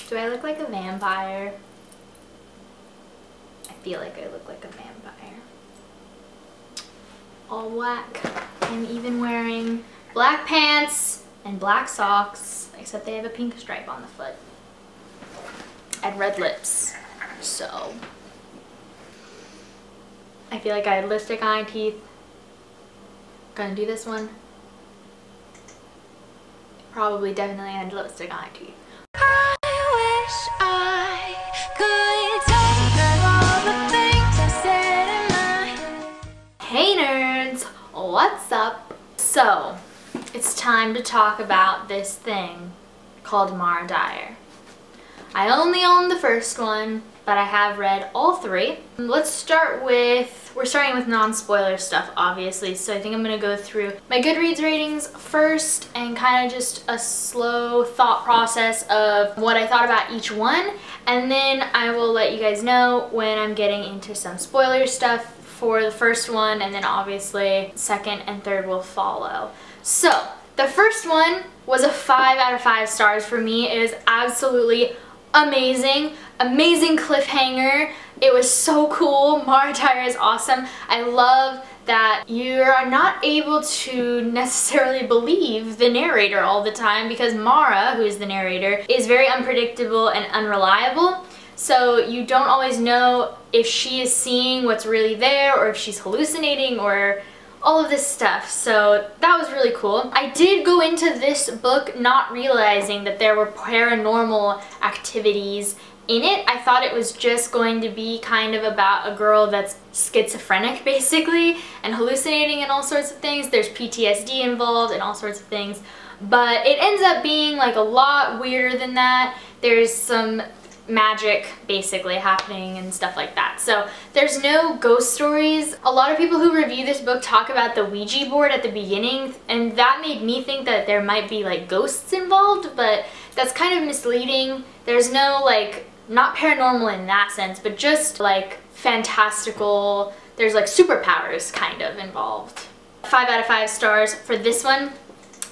Do I look like a vampire? I feel like I look like a vampire. All black. I'm even wearing black pants and black socks, except they have a pink stripe on the foot. And red lips. So I feel like I had lipstick on my teeth. Gonna do this one. Probably definitely had lipstick on my teeth. I wish I could tell you all the things I said in my... Hey nerds, what's up? So, it's time to talk about this thing called Mara Dyer. I only own the first one, but I have read all three. Let's start with, we're starting with non-spoiler stuff obviously, so I think I'm gonna go through my Goodreads ratings first and kind of just a slow thought process of what I thought about each one, and then I will let you guys know when I'm getting into some spoiler stuff for the first one, and then obviously second and third will follow. So, the first one was a 5 out of 5 stars for me. It was absolutely amazing. Amazing cliffhanger. It was so cool. Mara Dyer is awesome. I love that you are not able to necessarily believe the narrator all the time because Mara, who is the narrator, is very unpredictable and unreliable. So you don't always know if she is seeing what's really there or if she's hallucinating or all of this stuff. So that was really cool. I did go into this book not realizing that there were paranormal activities in it. I thought it was just going to be kind of about a girl that's schizophrenic basically and hallucinating and all sorts of things. There's PTSD involved and all sorts of things. But it ends up being like a lot weirder than that. There's some magic basically happening and stuff like that. So there's no ghost stories. A lot of people who review this book talk about the Ouija board at the beginning, and that made me think that there might be like ghosts involved, but that's kind of misleading. There's no like, not paranormal in that sense, but just like fantastical, there's like superpowers kind of involved. 5 out of 5 stars for this one.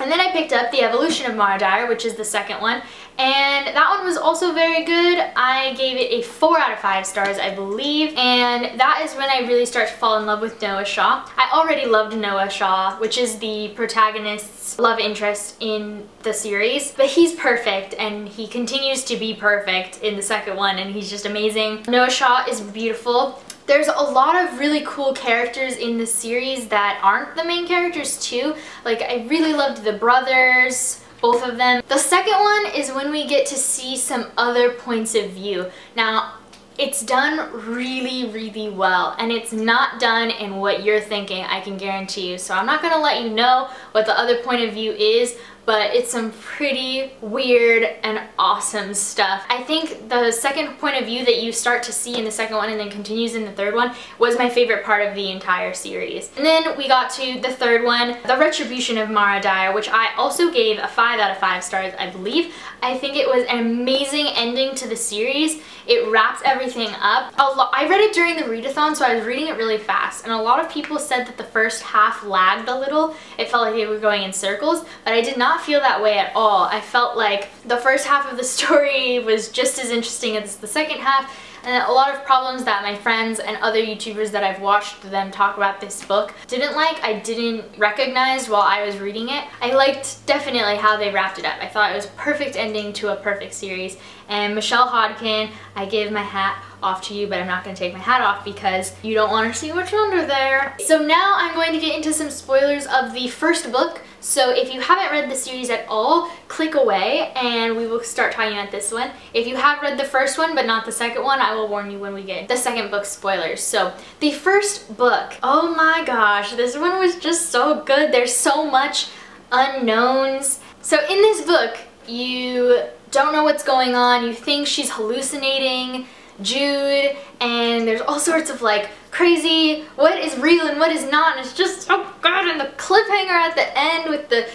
And then I picked up The Evolution of Mara Dyer, which is the second one, and that one was also very good. I gave it a 4 out of 5 stars, I believe, and that is when I really start to fall in love with Noah Shaw. I already loved Noah Shaw, which is the protagonist's love interest in the series, but he's perfect, and he continues to be perfect in the second one, and he's just amazing. Noah Shaw is beautiful. There's a lot of really cool characters in the series that aren't the main characters too. Like, I really loved the brothers, both of them. The second one is when we get to see some other points of view. Now, it's done really, really well, and it's not done in what you're thinking, I can guarantee you. So I'm not gonna let you know what the other point of view is, but it's some pretty weird and awesome stuff. I think the second point of view that you start to see in the second one and then continues in the third one was my favorite part of the entire series. And then we got to the third one, The Retribution of Mara Dyer, which I also gave a 5 out of 5 stars, I believe. I think it was an amazing ending to the series. It wraps everything up. I read it during the readathon, so I was reading it really fast, and a lot of people said that the first half lagged a little. It felt like they were going in circles, but I did not feel that way at all. I felt like the first half of the story was just as interesting as the second half, and a lot of problems that my friends and other YouTubers that I've watched them talk about this book didn't like, I didn't recognize while I was reading it. I liked definitely how they wrapped it up. I thought it was a perfect ending to a perfect series. And Michelle Hodkin, I give my hat off to you, but I'm not going to take my hat off because you don't want to see what's under there. So now I'm going to get into some spoilers of the first book. So if you haven't read the series at all, click away and we will start talking about this one. If you have read the first one but not the second one, I will warn you when we get the second book spoilers. So the first book, oh my gosh, this one was just so good. There's so much unknowns. So in this book, you don't know what's going on. You think she's hallucinating Jude, and there's all sorts of like crazy what is real and what is not, and it's just so good. And the cliffhanger at the end with the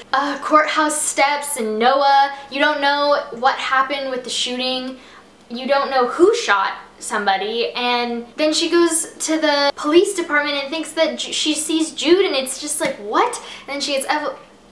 courthouse steps and Noah, you don't know what happened with the shooting, you don't know who shot somebody, and then she goes to the police department and thinks that she sees Jude, and it's just like, what? And then she gets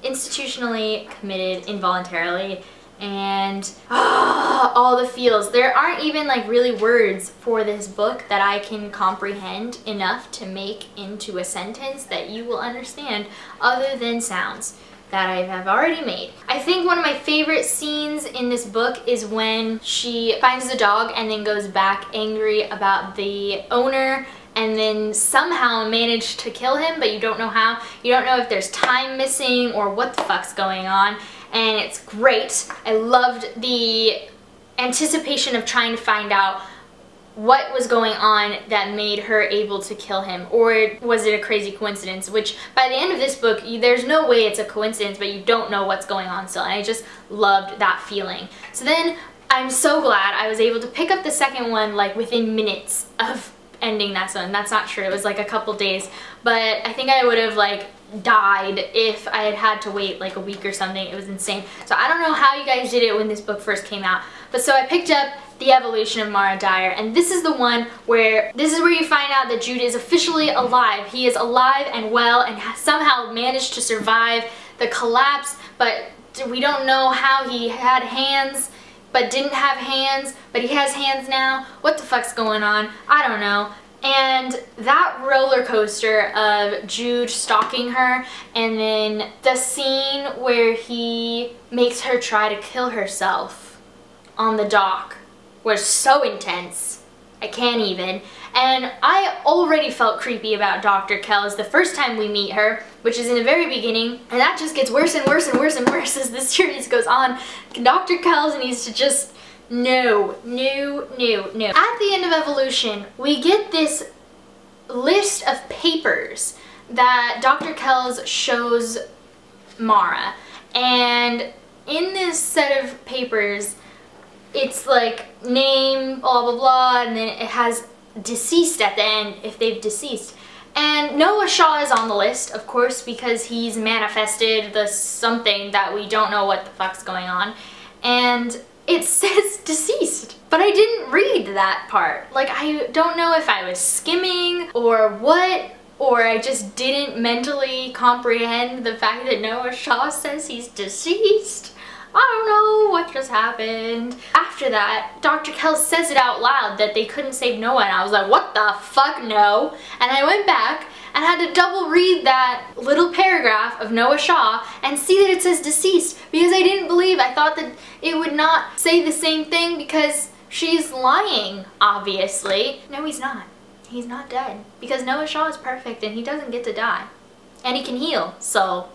institutionally committed involuntarily, and all the feels. There aren't even like really words for this book that I can comprehend enough to make into a sentence that you will understand other than sounds that I have already made. I think one of my favorite scenes in this book is when she finds the dog and then goes back angry about the owner and then somehow managed to kill him, but you don't know how. You don't know if there's time missing or what the fuck's going on. And it's great. I loved the anticipation of trying to find out what was going on that made her able to kill him, or was it a crazy coincidence, which by the end of this book there's no way it's a coincidence, but you don't know what's going on still, and I just loved that feeling. So then I'm so glad I was able to pick up the second one like within minutes of ending that one. That's not true, it was like a couple days, but I think I would have like died if I had had to wait like a week or something. It was insane. So I don't know how you guys did it when this book first came out, but so I picked up The Evolution of Mara Dyer, and this is the one where you find out that Jude is officially alive. He is alive and well and has somehow managed to survive the collapse, but we don't know how he had hands but didn't have hands, but he has hands now. What the fuck's going on? I don't know. And that roller coaster of Jude stalking her, and then the scene where he makes her try to kill herself on the dock was so intense. I can't even. And I already felt creepy about Dr. Kells the first time we meet her, which is in the very beginning, and that just gets worse and worse and worse and worse as the series goes on. Dr. Kells needs to just no. At the end of Evolution, we get this list of papers that Dr. Kells shows Mara, and in this set of papers it's like name, blah blah blah, and then it has deceased at the end if they've deceased. And Noah Shaw is on the list, of course, because he's manifested the something that we don't know what the fuck's going on. And it says deceased, but I didn't read that part. Like, I don't know if I was skimming or what, or I just didn't mentally comprehend the fact that Noah Shaw says he's deceased. I don't know what just happened. After that, Dr. Kells says it out loud that they couldn't save Noah, and I was like, what the fuck, no? And I went back and had to double read that little paragraph of Noah Shaw and see that it says deceased, because I didn't believe. I thought that it would not say the same thing because she's lying, obviously. No, he's not. He's not dead, because Noah Shaw is perfect and he doesn't get to die. And he can heal, so...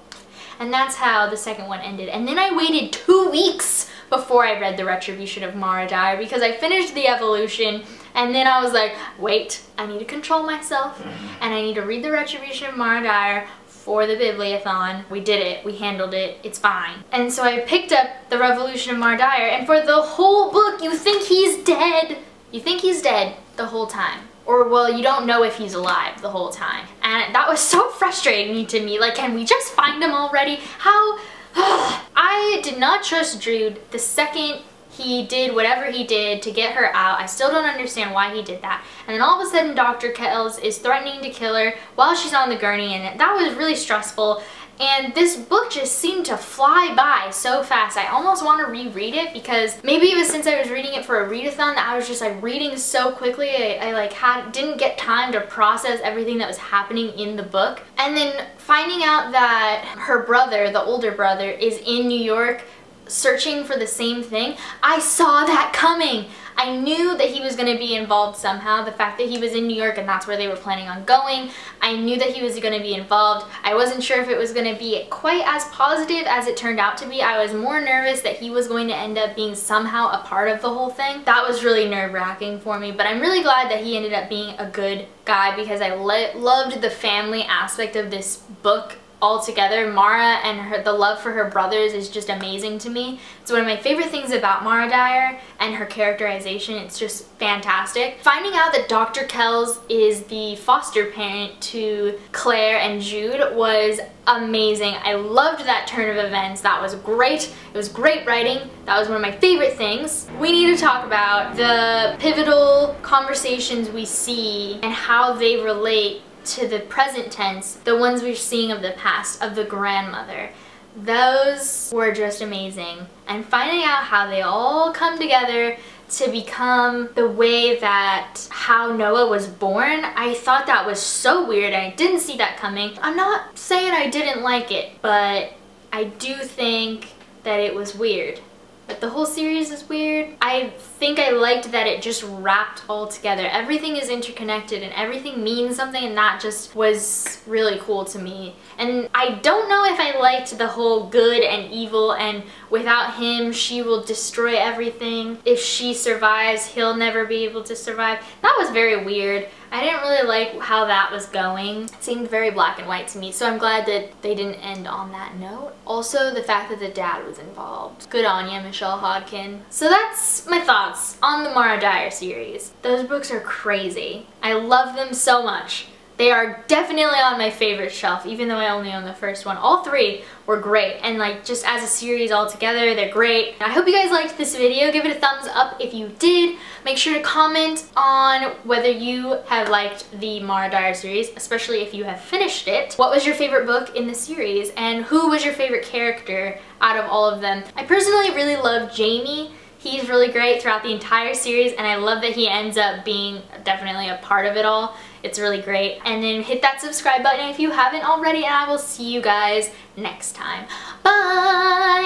And that's how the second one ended. And then I waited 2 weeks before I read The Retribution of Mara Dyer, because I finished The Evolution, and then I was like, wait, I need to control myself, and I need to read The Retribution of Mara Dyer for the Bibliothon. We did it. We handled it. It's fine. And so I picked up The Revolution of Mara Dyer, and for the whole book, you think he's dead. You think he's dead the whole time. Or, well, you don't know if he's alive the whole time. And that was so frustrating to me. Like, can we just find him already? How? I did not trust Jude the second he did whatever he did to get her out. I still don't understand why he did that. And then all of a sudden, Dr. Kells is threatening to kill her while she's on the gurney, and that was really stressful. And this book just seemed to fly by so fast. I almost want to reread it, because maybe it was since I was reading it for a readathon that I was just like reading so quickly. I like didn't get time to process everything that was happening in the book. And then finding out that her brother, the older brother, is in New York searching for the same thing. I saw that coming. I knew that he was going to be involved somehow. The fact that he was in New York and that's where they were planning on going, I knew that he was going to be involved. I wasn't sure if it was going to be quite as positive as it turned out to be. I was more nervous that he was going to end up being somehow a part of the whole thing. That was really nerve-wracking for me, but I'm really glad that he ended up being a good guy, because I loved the family aspect of this book altogether. Mara and the love for her brothers is just amazing to me. It's one of my favorite things about Mara Dyer and her characterization. It's just fantastic. Finding out that Dr. Kells is the foster parent to Claire and Jude was amazing. I loved that turn of events. That was great. It was great writing. That was one of my favorite things. We need to talk about the pivotal conversations we see and how they relate to the present tense, the ones we're seeing of the past, of the grandmother. Those were just amazing. And finding out how they all come together to become the way that how Noah was born, I thought that was so weird. I didn't see that coming. I'm not saying I didn't like it, but I do think that it was weird. But the whole series is weird. I think I liked that it just wrapped all together. Everything is interconnected and everything means something, and that just was really cool to me. And I don't know if I liked the whole good and evil and without him she will destroy everything. If she survives, he'll never be able to survive. That was very weird. I didn't really like how that was going. It seemed very black and white to me, so I'm glad that they didn't end on that note. Also, the fact that the dad was involved. Good on ya, Michelle Hodkin. So that's my thoughts on the Mara Dyer series. Those books are crazy. I love them so much. They are definitely on my favorite shelf, even though I only own the first one. All three were great, and like just as a series all together, they're great. I hope you guys liked this video. Give it a thumbs up if you did. Make sure to comment on whether you have liked the Mara Dyer series, especially if you have finished it. What was your favorite book in the series, and who was your favorite character out of all of them? I personally really love Jamie. He's really great throughout the entire series, and I love that he ends up being definitely a part of it all. It's really great. And then hit that subscribe button if you haven't already, and I will see you guys next time. Bye!